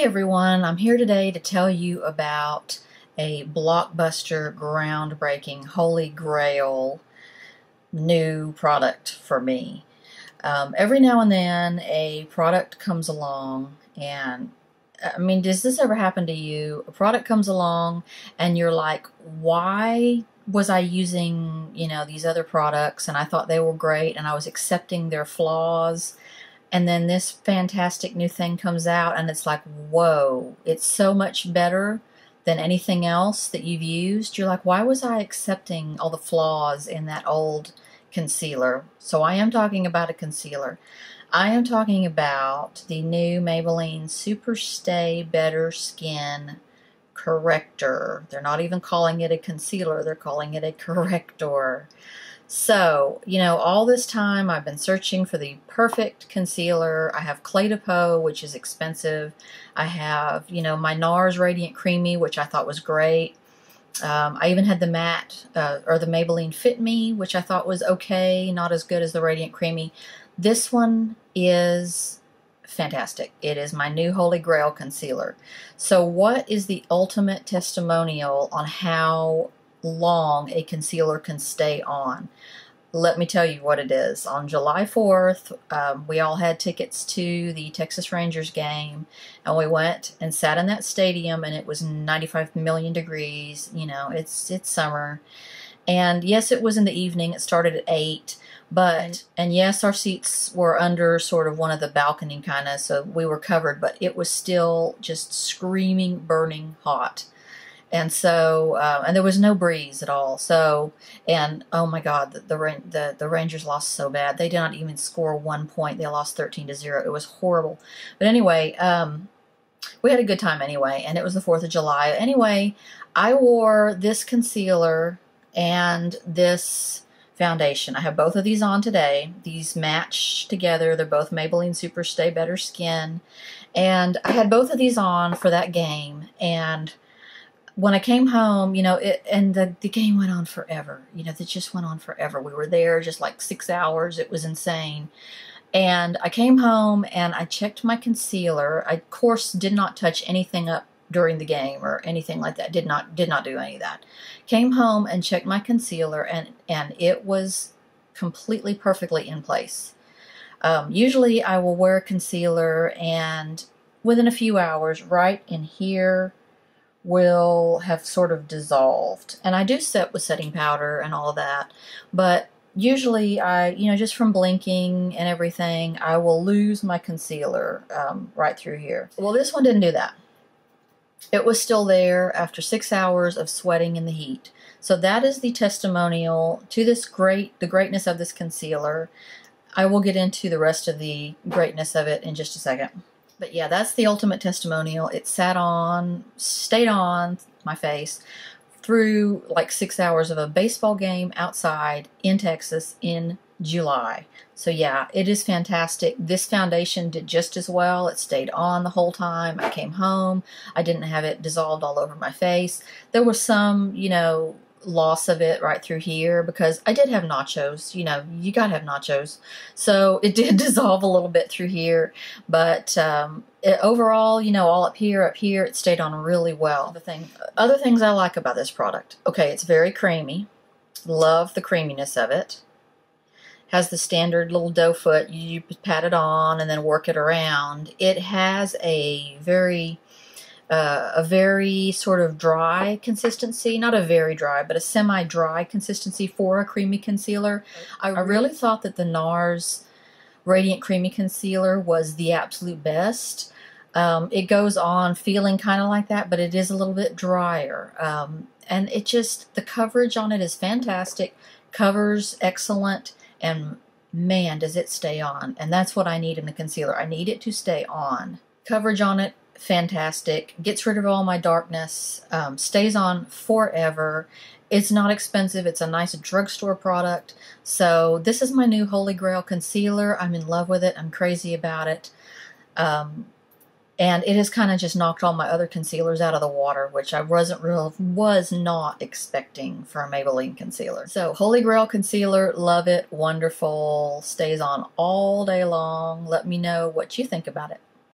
Hey everyone, I'm here today to tell you about a blockbuster, groundbreaking, holy grail new product for me. Every now and then a product comes along and does this ever happen to you? A product comes along and you're like, why was I using, these other products and I thought they were great and I was accepting their flaws, and then this fantastic new thing comes out and it's like, whoa, it's so much better than anything else that you've used. You're like, why was I accepting all the flaws in that old concealer? So I am talking about a concealer. I am talking about the new Maybelline Super Stay Better Skin Corrector. They're not even calling it a concealer, they're calling it a corrector. So, all this time I've been searching for the perfect concealer. I have Clé de Peau, which is expensive. I have, my NARS Radiant Creamy, which I thought was great. I even had the matte, or the Maybelline Fit Me, which I thought was okay, not as good as the Radiant Creamy. This one is fantastic. It is my new Holy Grail concealer. So what is the ultimate testimonial on how long a concealer can stay on? Let me tell you what it is. On July 4th, we all had tickets to the Texas Rangers game, and we went and sat in that stadium, and it was 95 million degrees. It's summer. And yes, it was in the evening. It started at 8. And yes, our seats were under sort of one of the balcony kind of, so we were covered, but it was still just screaming, burning hot. And so, and there was no breeze at all. So, and oh my God, the Rangers lost so bad. They did not even score 1 point. They lost 13-0. It was horrible. But anyway, we had a good time anyway, and it was the 4th of July. Anyway, I wore this concealer and this foundation. I have both of these on today. These match together. They're both Maybelline Super Stay Better Skin. And I had both of these on for that game, and when I came home, the game went on forever. It just went on forever. We were there just like 6 hours. It was insane. And I came home and I checked my concealer. I, of course, did not touch anything up during the game or anything like that. Did not do any of that. Came home and checked my concealer, and it was completely perfectly in place. Usually I will wear concealer and within a few hours, right in here, will have sort of dissolved. And I do set with setting powder and all of that, but usually I, just from blinking and everything, I will lose my concealer right through here. Well, this one didn't do that. It was still there after 6 hours of sweating in the heat. So that is the testimonial to the greatness of this concealer. I will get into the rest of the greatness of it in just a second. But yeah, that's the ultimate testimonial. It stayed on my face through like 6 hours of a baseball game outside in Texas in July. So yeah, it is fantastic. This foundation did just as well. It stayed on the whole time. I came home. I didn't have it dissolved all over my face. There was some, loss of it right through here because I did have nachos. You gotta have nachos. So it did dissolve a little bit through here, but overall, all up here, it stayed on really well. Other things I like about this product. Okay, it's very creamy. Love the creaminess of it. Has the standard little doe foot. You pat it on and then work it around. It has a very sort of dry consistency, not a very dry, but a semi-dry consistency for a creamy concealer. I really thought that the NARS Radiant Creamy Concealer was the absolute best. It goes on feeling kind of like that, but it is a little bit drier. And the coverage on it is fantastic. Covers excellent, and man, does it stay on. And that's what I need in the concealer. I need it to stay on. Coverage on it, fantastic. Gets rid of all my darkness. Stays on forever. It's not expensive. It's a nice drugstore product. So this is my new Holy Grail concealer. I'm in love with it. I'm crazy about it. And it has kind of just knocked all my other concealers out of the water, which I was not expecting for a Maybelline concealer. So Holy Grail concealer, love it, wonderful, stays on all day long. Let me know what you think about it.